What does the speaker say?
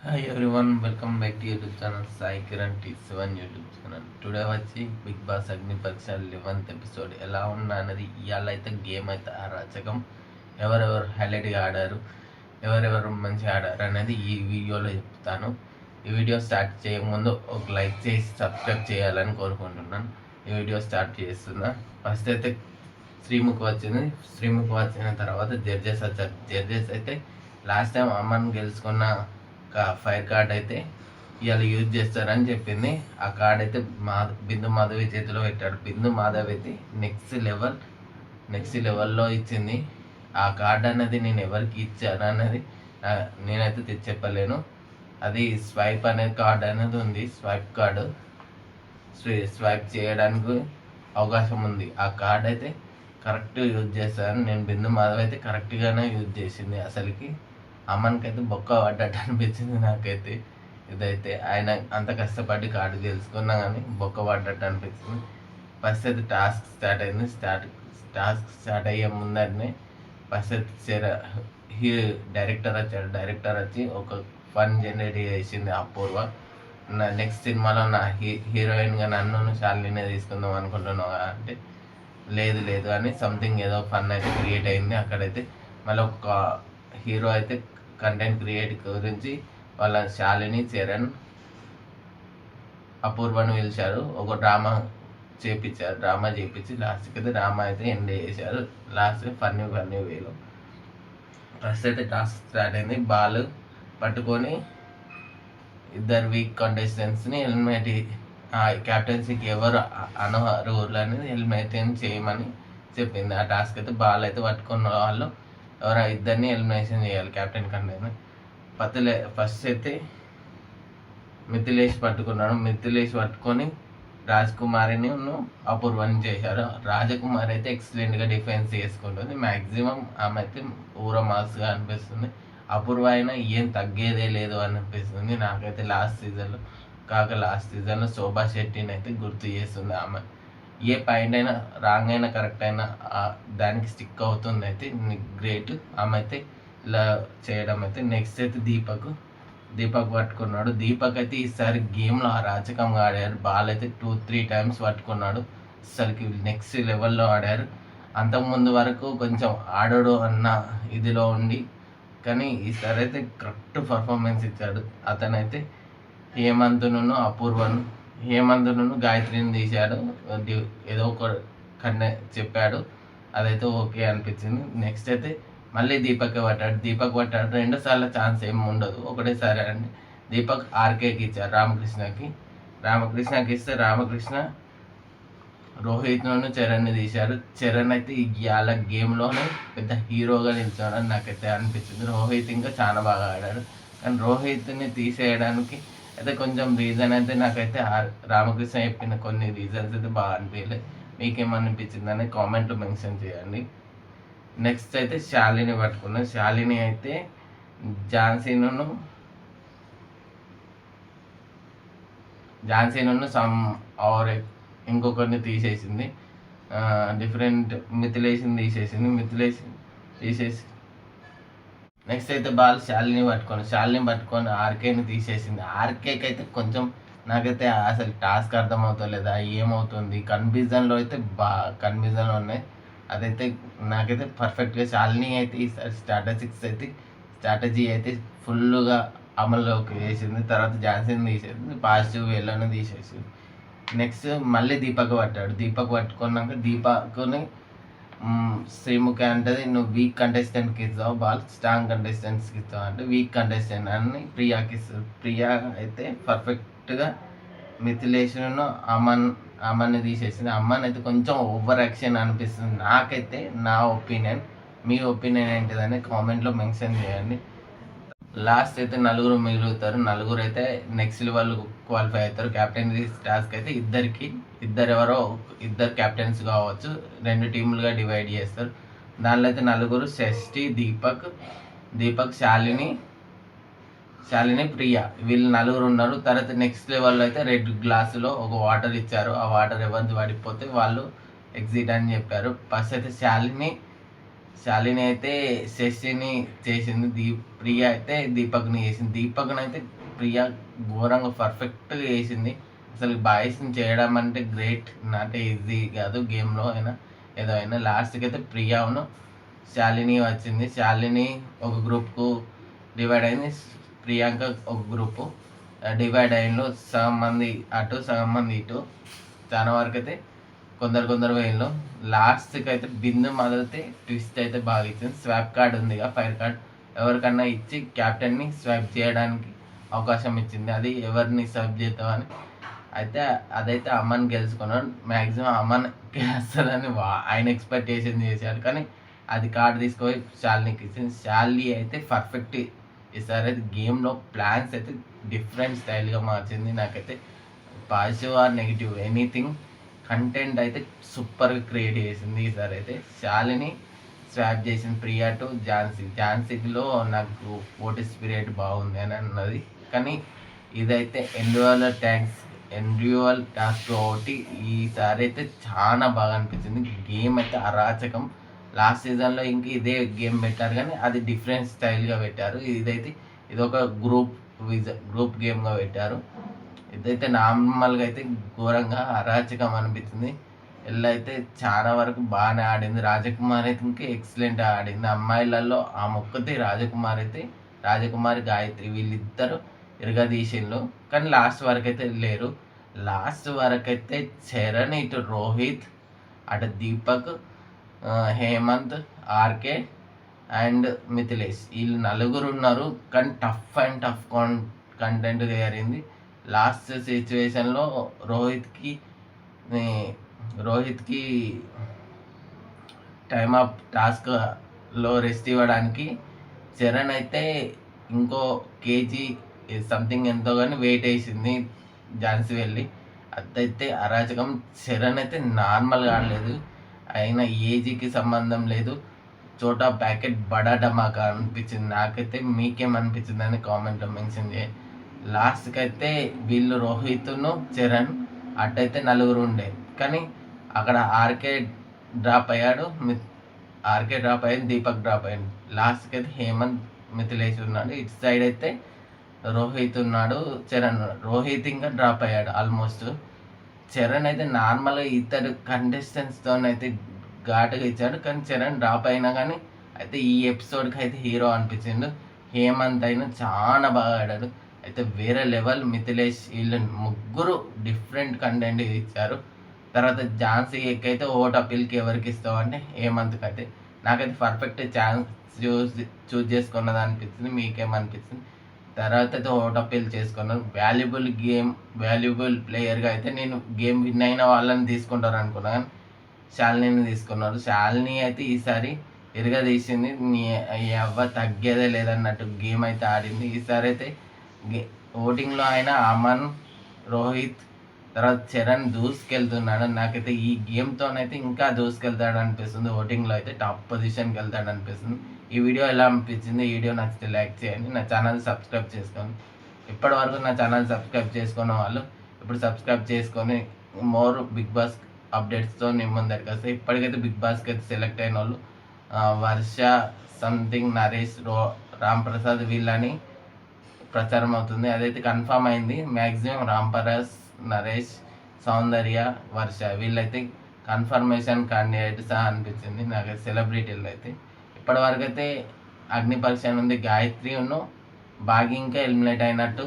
Hi everyone, welcome back to YouTube channel Sai Kiran T7 YouTube channel. Today వచ్చి big boss అగ్ని పరీక్ష 11th episode ఎలా ఉన్నా అన్నది ఇవాళ అయితే గేమ్ అయితే అరాచకం. ఎవరెవరు హైలైట్గా ఆడారు, ఎవరెవరు మంచిగా ఆడారు అనేది ఈ వీడియోలో చెప్తాను. ఈ వీడియో స్టార్ట్ చేయకముందు ఒక లైక్ చేసి సబ్స్క్రైబ్ చేయాలని కోరుకుంటున్నాను. ఈ వీడియో స్టార్ట్ చేస్తున్నా. ఫస్ట్ అయితే శ్రీముఖి వచ్చింది. శ్రీముఖి వచ్చిన తర్వాత జడ్జెస్ వచ్చారు. జడ్జెస్ అయితే లాస్ట్ టైం అమ్మని గెలుచుకున్న ఫైర్ కార్డ్ అయితే ఇవాళ యూజ్ చేస్తారని చెప్పింది. ఆ కార్డ్ అయితే బిందు మాధవి చేతిలో పెట్టాడు. బిందు మాధవి అయితే నెక్స్ట్ లెవెల్లో ఇచ్చింది. ఆ కార్డ్ అన్నది నేను ఎవరికి ఇచ్చాను అన్నది నేనైతే చెప్పలేను. అది స్వైప్ అనేది కార్డ్ అనేది ఉంది. స్వైప్ కార్డు స్వైప్ చేయడానికి అవకాశం ఉంది. ఆ కార్డ్ అయితే కరెక్ట్ యూజ్ చేస్తాను నేను. బిందు మాధవ్ అయితే కరెక్ట్గానే యూజ్ చేసింది. అసలుకి అమ్మనికైతే బొక్క పడ్డట్టు అనిపించింది నాకైతే. ఇదైతే ఆయన అంత కష్టపడి కార్డు తెలుసుకున్నా కానీ బొక్క పడ్డట్టు అనిపించింది. ఫస్ట్ అయితే టాస్క్ స్టార్ట్ అయింది. టాస్క్ స్టార్ట్ అయ్యే ముందరనే ఫస్ట్ అయితే డైరెక్టర్ వచ్చాడు. డైరెక్టర్ వచ్చి ఒక ఫన్ జనరేట్ చేసింది అపూర్వ. నెక్స్ట్ సినిమాలో నా హీరోయిన్గా నన్ను శాలినినే తీసుకుందాం అనుకుంటున్నావు అంటే లేదు అని సంథింగ్ ఏదో ఫన్ అయితే క్రియేట్ అయింది. అక్కడైతే మళ్ళీ ఒక హీరో అయితే కంటెంట్ క్రియేట్ గురించి వాళ్ళ శాలిని, చరణ్, అపూర్వను పిలిచారు. ఒక డ్రామా చేపించి లాస్ట్కి అయితే డ్రామా అయితే ఎండ్ చేశారు. లాస్ట్ ఫన్నీ వేలో ఫస్ట్ అయితే టాస్క్ స్టార్ట్ అయింది. బాల్ పట్టుకొని ఇద్దరు వీక్ కంటెస్టెంట్స్ని హెల్మెట్ క్యాప్టెన్సీకి ఎవరు అనర్హులు అనేది హెల్మెట్ చేయమని చెప్పింది. ఆ టాస్క్ అయితే బాల్ అయితే పట్టుకున్న వాళ్ళు ఎవరో ఇద్దరిని ఎలిమినేషన్ చేయాలి క్యాప్టెన్ కంటే. ఫస్ట్ అయితే మిథిలేష్ పట్టుకొని రాజ్ కుమారిని అపూర్వని చేశారు. రాజకుమారి అయితే ఎక్సలెంట్గా డిఫెన్స్ చేసుకుంటుంది. మ్యాక్సిమం ఆమె అయితే మాస్గా అనిపిస్తుంది. అపూర్వ అయినా ఏం తగ్గేదే లేదు అనిపిస్తుంది నాకైతే. లాస్ట్ సీజన్లో శోభా శెట్టిని అయితే గుర్తు చేస్తుంది. ఆమె ఏ పాయింట్ అయినా రాంగ్ అయినా కరెక్ట్ అయినా దానికి స్టిక్ అవుతుంది. అయితే గ్రేట్ ఆమె అయితే ఇలా చేయడం అయితే. నెక్స్ట్ అయితే దీపక్ పట్టుకున్నాడు. దీపక్ అయితే ఈసారి గేమ్లో అరాచకంగా ఆడారు. బాల్ అయితే 2-3 టైమ్స్ పట్టుకున్నాడు. అసలుకి నెక్స్ట్ లెవెల్లో ఆడారు. అంతకుముందు వరకు కొంచెం ఆడడు అన్న ఇదిలో ఉండి కానీ ఈసారి అయితే కరెక్ట్ పర్ఫార్మెన్స్ ఇచ్చాడు. అతనైతే హేమంత్ను గాయత్రిని తీశాడు. ఏదో ఒక చెప్పాడు. అదైతే ఓకే అనిపించింది. నెక్స్ట్ అయితే మళ్ళీ దీపక్ పట్టాడు. 2 సార్లు ఛాన్స్ ఏమి ఉండదు, ఒకటేసారి అండి. దీపక్ ఆర్కేకి ఇచ్చారు, రామకృష్ణకి ఇస్తే రామకృష్ణ రోహిత్ను చరణ్ని తీశారు. చరణ్ అయితే ఇవాళ గేమ్లోనే పెద్ద హీరోగా నిలిచాడని నాకైతే అనిపించింది. రోహిత్ ఇంకా చాలా బాగా ఆడాడు. కానీ రోహిత్ని తీసేయడానికి అయితే కొంచెం రీజన్ అయితే నాకైతే రామకృష్ణ చెప్పిన కొన్ని రీజన్స్ అయితే బాగా అనిపించలేదు. మీకేమనిపించిందని కామెంట్లో మెన్షన్ చేయండి. నెక్స్ట్ అయితే శాలిని పట్టుకున్నాను. శాలిని అయితే ఝాన్సీను సమ్ ఆర్ ఇంకొకరిని తీసేసింది. డిఫరెంట్ మిథిలేషన్ తీసేసి నెక్స్ట్ అయితే బాల్ శాలిని పట్టుకొని ఆర్కేని తీసేసింది. ఆర్కేకి అయితే కొంచెం నాకైతే అసలు టాస్క్ అర్థమవుతలేదా ఏమవుతుంది కన్ఫ్యూజన్లో అయితే కన్ఫ్యూజన్లో ఉన్నాయి. అదైతే నాకైతే పర్ఫెక్ట్గా శాలిని అయితే ఈసారి స్ట్రాటజీ అయితే ఫుల్గా అమల్లోకి వేసింది. తర్వాత ఝాన్సీని తీసేసింది, పాజిటివ్ వేలోనే తీసేసింది. నెక్స్ట్ మళ్ళీ దీపక్ పట్టుకున్నాక దీపక్ని శ్రీముఖి అంటది నువ్వు వీక్ కంటెస్టెంట్కి ఇస్తావు బాల్, స్ట్రాంగ్ కంటెస్టెంట్స్కి ఇస్తావు అంటే వీక్ కంటెస్టెంట్ అని ప్రియాకి ఇస్తుంది. ప్రియా అయితే పర్ఫెక్ట్గా మిథిలేషన్ను అమ్మని తీసేసింది. అమ్మని అయితే కొంచెం ఓవర్ యాక్షన్ అనిపిస్తుంది నాకైతే. నా ఒపీనియన్, మీ ఒపీనియన్ ఏంటిదని కామెంట్లో మెన్షన్ చేయండి. లాస్ట్ అయితే నలుగురు మిగులుతారు. నలుగురు అయితే నెక్స్ట్ లెవెల్ క్వాలిఫై అవుతారు. క్యాప్టెన్ టాస్క్ అయితే ఇద్దరు క్యాప్టెన్స్ కావచ్చు. 2 టీములుగా డివైడ్ చేస్తారు. దానిలో అయితే నలుగురు షష్ఠి, దీపక్ శాలిని, ప్రియా వీళ్ళు నలుగురు ఉన్నారు. తర్వాత నెక్స్ట్ లెవెల్లో అయితే రెడ్ గ్లాసులో ఒక వాటర్ ఇచ్చారు. ఆ వాటర్ ఎవరిది పడిపోతే వాళ్ళు ఎగ్జిట్ అని చెప్పారు. ఫస్ట్ అయితే శాలిని అయితే శశిని చేసింది, ప్రియ అయితే దీపక్ని చేసింది. దీపక్ని అయితే ప్రియ ఘోరంగా పర్ఫెక్ట్గా చేసింది. అసలు బాయ్స్ని చేయడం అంటే గ్రేట్, నాట్ ఈజీ కాదు గేమ్లో అయినా ఏదో అయినా. లాస్ట్కి అయితే ప్రియాను శాలిని వచ్చింది. శాలిని ఒక గ్రూప్కు డివైడ్ అయింది, ప్రియాంక ఒక గ్రూపు డివైడ్ అయ్యిండ్రు. సగం మంది అటు సగం మంది ఇటు. చాలా వరకు అయితే కొందరు వేయంలో. లాస్ట్కి అయితే బిందు మొదలైతే ట్విస్ట్ అయితే బాగా ఇచ్చింది. స్వాప్ కార్డ్ ఉంది కదా, ఫైర్ కార్డ్ ఎవరికన్నా ఇచ్చి క్యాప్టెన్ని స్వాప్ చేయడానికి అవకాశం ఇచ్చింది. అది ఎవరిని స్వాప్ చేద్దామని అయితే అదైతే అమ్మని గెలుచుకున్నాడు. మ్యాక్సిమం అమ్మకి వస్తుందని ఆయన ఎక్స్పెక్టేషన్ చేశాడు, కానీ అది కార్డు తీసుకొని శాలినికి ఇచ్చింది. శాలిని అయితే పర్ఫెక్ట్ ఈసారి అయితే గేమ్లో ప్లాన్స్ అయితే డిఫరెంట్ స్టైల్గా మార్చింది. నాకైతే positive or negative anything content అయితే సూపర్గా క్రియేట్ చేసింది. ఈసారి అయితే శాలిని స్వాప్ చేసింది ప్రియా టు ఝాన్సీలో నాకు ఓటి స్పిరిట్ బాగుంది అని అన్నది. కానీ ఇదైతే ఎండ్యూవల్ టాస్క్ ఒకటి ఈసారి అయితే చాలా బాగా అనిపించింది. గేమ్ అయితే అరాచకం. లాస్ట్ సీజన్లో ఇంక ఇదే గేమ్ పెట్టారు, కానీ అది డిఫరెంట్ స్టైల్గా పెట్టారు. ఇది ఒక గ్రూప్ గేమ్గా పెట్టారు. ఇదైతే నార్మల్గా అయితే ఘోరంగా అరాచకం అనిపించింది. ఎల్ల అయితే చాలా వరకు బాగానే ఆడింది. రాజకుమారి అయితే ఇంకా ఎక్సలెంట్ ఆడింది. అమ్మాయిలలో ఆ మొక్కతే రాజకుమారి గాయత్రి వీళ్ళిద్దరు ఇరగదీసిండ్రు, కానీ లాస్ట్ వరకు అయితే లేరు. లాస్ట్ వరకు అయితే చరణ్, ఇటు రోహిత్, అటు దీపక్, హేమంత్, ఆర్కే అండ్ మిథిలేష్ వీళ్ళు నలుగురు ఉన్నారు. కానీ టఫ్ అండ్ టఫ్ కంటెంట్ జరిగింది. లాస్ట్ సిచ్యువేషన్లో రోహిత్కి టైమ్ ఆఫ్ టాస్క్లో రెస్ట్ ఇవ్వడానికి చరణ్ అయితే ఇంకో కేజీ సంథింగ్ ఎంతో కానీ వెయిట్ వేసింది ఝాన్సీ వెళ్ళి. అదైతే అరాచకం. చరణ్ అయితే నార్మల్గా ఆడలేదు, అయినా ఏజీకి సంబంధం లేదు. చోటా ప్యాకెట్ బడా ధమాకా అనిపించింది. నాకైతే మీకేమనిపించింది అని కామెంట్లో మెన్షన్ చేయండి. లాస్ట్కి అయితే వీళ్ళు రోహిత్ను చరణ్ అట్టయితే నలుగురు ఉండే, కానీ అక్కడ ఆర్కే డ్రాప్ అయ్యాడు, దీపక్ డ్రాప్ అయ్యాడు. లాస్ట్కి అయితే హేమంత్, మిథిలేష్ ఉన్నాడు. ఇటు సైడ్ అయితే రోహిత్ ఉన్నాడు, చరణ్ ఉన్నాడు. రోహిత్ ఇంకా డ్రాప్ అయ్యాడు ఆల్మోస్ట్. చరణ్ అయితే నార్మల్గా ఇతడు కంటెస్టెంట్స్తో అయితే ఘాటుగా ఇచ్చాడు, కానీ చరణ్ డ్రాప్ అయినా కానీ అయితే ఈ ఎపిసోడ్కి అయితే హీరో అనిపించిండు. హేమంత్ అయినా చాలా బాగా ఆడాడు. అయితే వేరే లెవెల్. మిథిలేష్ వీళ్ళు ముగ్గురు డిఫరెంట్ కంటెంట్ ఇచ్చారు. తర్వాత ఝాన్సీ అయితే ఓట్ అప్పీల్కి ఎవరికి ఇస్తావు అంటే హేమంత్కి. అయితే నాకైతే పర్ఫెక్ట్ ఛాన్స్ చూస్ చేసుకున్నది అనిపించింది. మీకేమనిపించింది? తర్వాత అయితే ఓట్ అప్పీల్ చేసుకున్నాను. వాల్యుబుల్ ప్లేయర్గా అయితే నేను గేమ్ విన్ అయిన వాళ్ళని తీసుకుంటారు అనుకున్నాను, కానీ శాలినిని తీసుకున్నారు. శాలిని అయితే ఈసారి తీసింది. ఎవ్వ తగ్గేదే లేదన్నట్టు గేమ్ అయితే ఆడింది. ఈసారి అయితే ఓటింగ్లో అయినా అమన్, రోహిత్, తర్వాత చరణ్ దూసుకెళ్తున్నాడు. నాకైతే ఈ గేమ్తోనైతే ఇంకా దూసుకెళ్తాడు అనిపిస్తుంది. ఓటింగ్లో అయితే టాప్ పొజిషన్కి వెళ్తాడు అనిపిస్తుంది. ఈ వీడియో ఎలా అనిపించింది? ఈ వీడియో నచ్చితే లైక్ చేయండి, నా ఛానల్ సబ్స్క్రైబ్ చేసుకోండి. ఇప్పటివరకు నా ఛానల్ సబ్స్క్రైబ్ చేసుకున్న వాళ్ళు ఇప్పుడు సబ్స్క్రైబ్ చేసుకొని మోర్ బిగ్ బాస్ అప్డేట్స్తో నేను ముందరికి వస్తాయి. ఇప్పటికైతే బిగ్ బాస్కి అయితే సెలెక్ట్ అయిన వాళ్ళు వర్ష, సంథింగ్, నరేష్, రాంప్రసాద్ వీళ్ళని ప్రచారం అవుతుంది. అదైతే కన్ఫామ్ అయింది. మ్యాక్సిమం రాంప్రసాద్, నరేష్, సౌందర్య, వర్ష వీళ్ళైతే కన్ఫర్మేషన్ క్యాండిడేట్స్ అనిపించింది నాకు సెలబ్రిటీలు అయితే. ఇప్పటివరకు అయితే అగ్ని పరీక్ష నుండి గాయత్రి భాగి ఇంకా ఎలిమినేట్ అయినట్టు